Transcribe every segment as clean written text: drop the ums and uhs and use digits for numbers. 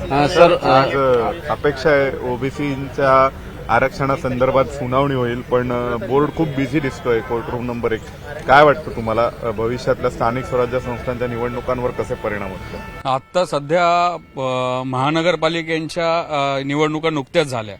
Sir आज अपेक्षा आहे ओबीसीच्या आरक्षणासंदर्भात सुनावणी होईल, पण बोर्ड खूप बिझी दिसतोय कोर्ट रूम नंबर 1. काय वाटतं तुम्हाला, भविष्यातल्या स्थानिक स्वराज्य संस्थांच्या निवडणुकांवर कसे परिणाम होतील? आता सध्या महानगरपालिकेच्या निवडणुका नुकत्याच झाल्या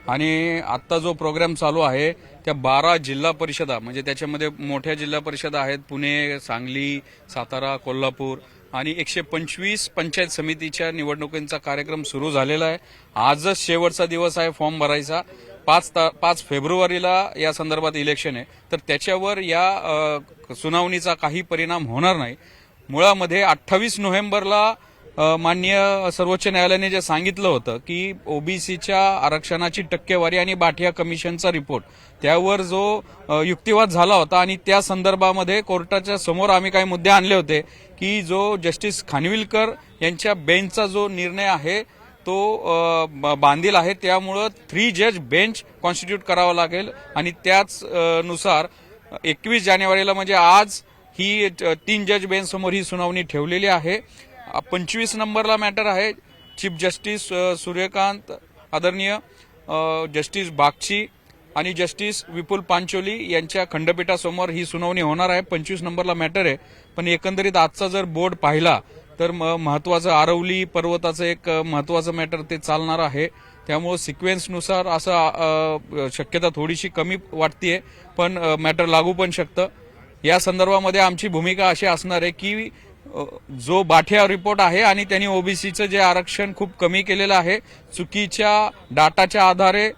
आणि आता जो प्रोग्राम चालू आहे त्या 12 जिल्हा परिषदा, म्हणजे त्याच्यामध्ये मोठ्या जिल्हा परिषदा आहेत, पुणे, सांगली, सातारा, कोल्हापूर आणि 125 पंचायत समितीच्या निवडणुकींचा कार्यक्रम सुरू झालेला आहे. आजच शेवटचा दिवस आहे फॉर्म भरायचा. 5 फेब्रुवारीला या संदर्भात इलेक्शन आहे, तर त्याच्यावर या सुनावणीचा काही परिणाम होणार नाही. मुळामध्ये 28 नोव्हेंबरला माननीय सर्वोच्च न्यायालयाने जे सांगितलं होतं की ओबीसीच्या आरक्षणाची टक्केवारी आणि बाठिया कमिशनचा रिपोर्ट, त्यावर जो युक्तिवाद झाला होता आणि त्या संदर्भामध्ये कोर्टाच्या समोर आम्ही काही मुद्दे आणले होते की जो जस्टिस खानविलकर यांच्या बेंचचा जो निर्णय आहे तो बांधील आहे, त्यामुळं 3 जज बेंच कॉन्स्टिट्यूट करावा लागेल आणि त्याच नुसार 21 जानेवारीला म्हणजे आज ही 3 जज बेंच समोर ही सुनावणी ठेवलेली आहे. 25 नंबरला मॅटर आहे चीफ जस्टिस सूर्यकांत आदरणीय, जस्टिस बागची आणि जस्टिस विपुल पांचोली यांच्या खंडपीठासमोर ही सुनावणी होणार आहे. 25 नंबरला मॅटर आहे, पण एकंदरीत आजचा जर बोर्ड पाहिला तर महत्वाचं आरवली पर्वताचं एक महत्वाचं मॅटर ते चालणार आहे. त्यामुळे सिक्वेन्सनुसार असं शक्यता थोडीशी कमी वाटतेय, पण मॅटर लागू पण शकतं. या संदर्भामध्ये आमची भूमिका अशी असणार आहे की जो बाठिया रिपोर्ट आहे आणि त्यांनी ओबीसीचं जे आरक्षण खूप कमी केलेलं आहे, चुकीच्या डाटाच्या आधारे,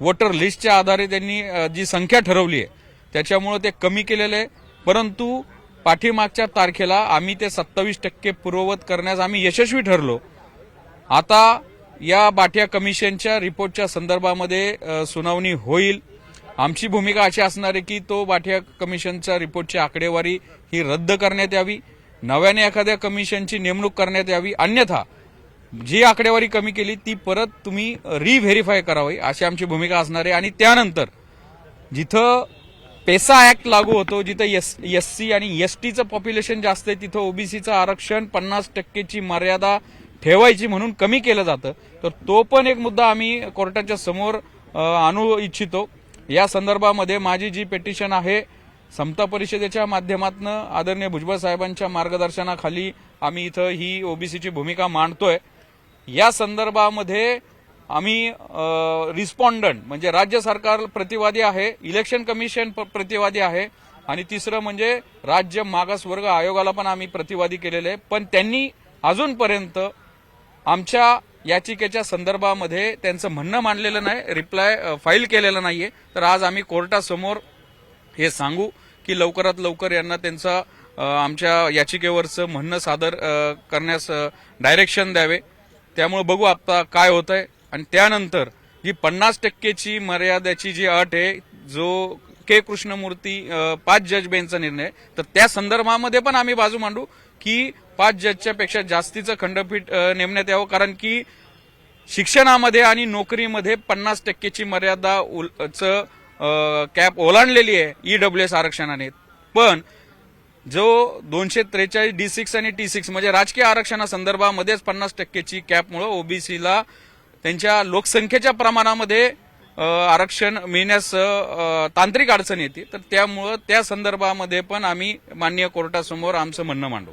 वोटर लिस्टच्या आधारे त्यांनी जी संख्या ठरवली आहे त्याच्यामुळे ते कमी केलेलं आहे. परंतु पाठीमागच्या तारखेला आम्ही ते 27% पूर्ववत करण्यास आम्ही यशस्वी ठरलो. आता या बाठिया कमिशनच्या रिपोर्टच्या संदर्भामध्ये सुनावणी होईल. आमची भूमिका अशी असणार आहे की तो बाठिया कमिशनच्या रिपोर्टची आकडेवारी ही रद्द करण्यात यावी, नव्याने एखाद्या कमिशनची नेमणूक करण्यात यावी, अन्यथा जी आकडेवारी कमी केली ती परत तुम्ही रिव्हेरीफाय करावी, अशी आमची भूमिका असणार आहे. आणि त्यानंतर जिथं पेसा ऍक्ट लागू होतो, जिथं एससी आणि एसटीचं पॉप्युलेशन जास्त आहे, तिथं ओबीसीचं आरक्षण 50%ची मर्यादा ठेवायची म्हणून कमी केलं जातं, तर तो पण एक मुद्दा आम्ही कोर्टाच्या समोर आणू इच्छितो. या संदर्भामध्ये माझी जी पिटिशन आहे समता परिषदेच्या माध्यमातून आदरणीय भुजबळ साहेबांच्या मार्गदर्शनाखाली आम्ही इथं ही ओबीसीची भूमिका मांडतोय. या संदर्भामध्ये आम्ही रिस्पॉन्डंट म्हणजे राज्य सरकार प्रतिवादी आहे, इलेक्शन कमिशन प्रतिवादी आहे आणि तिसरं म्हणजे राज्य मागासवर्ग आयोगाला पण आम्ही प्रतिवादी केलेले आहे. पण त्यांनी अजूनपर्यंत आमच्या याचिकेच्या संदर्भामध्ये त्यांचं म्हणणं मांडलेलं नाही, रिप्लाय फाईल केलेलं नाहीये. तर आज आम्ही कोर्टासमोर हे सांगू की लवकरात लवकर यांना त्यांचा आमच्या याचिकेवरचं म्हणणं सादर करण्यास डायरेक्शन द्यावे. त्यामुळे बघू आता काय होतंय. आणि त्यानंतर जी 50%ची मर्यादेची जी अट आहे, जो के कृष्णमूर्ती 5 जज बेंचचा निर्णय, तर त्या संदर्भामध्ये पण आम्ही बाजू मांडू की 5 जजच्या पेक्षा जास्तीचं खंडपीठ नेमण्यात यावं, कारण की शिक्षणामध्ये आणि नोकरीमध्ये 50%ची मर्यादा कॅप ओलांडलेली आहे ईडब्ल्यूएस आरक्षणाने. पण जो 243 D6 आणि T6 म्हणजे राजकीय आरक्षणासंदर्भामध्येच 50%ची कॅपमुळे ओबीसीला त्यांच्या लोकसंख्येच्या प्रमाणामध्ये आरक्षण मिळण्यास तांत्रिक अडचण येते. तर त्यामुळं त्या संदर्भामध्ये पण आम्ही माननीय कोर्टासमोर आमचं म्हणणं मांडू.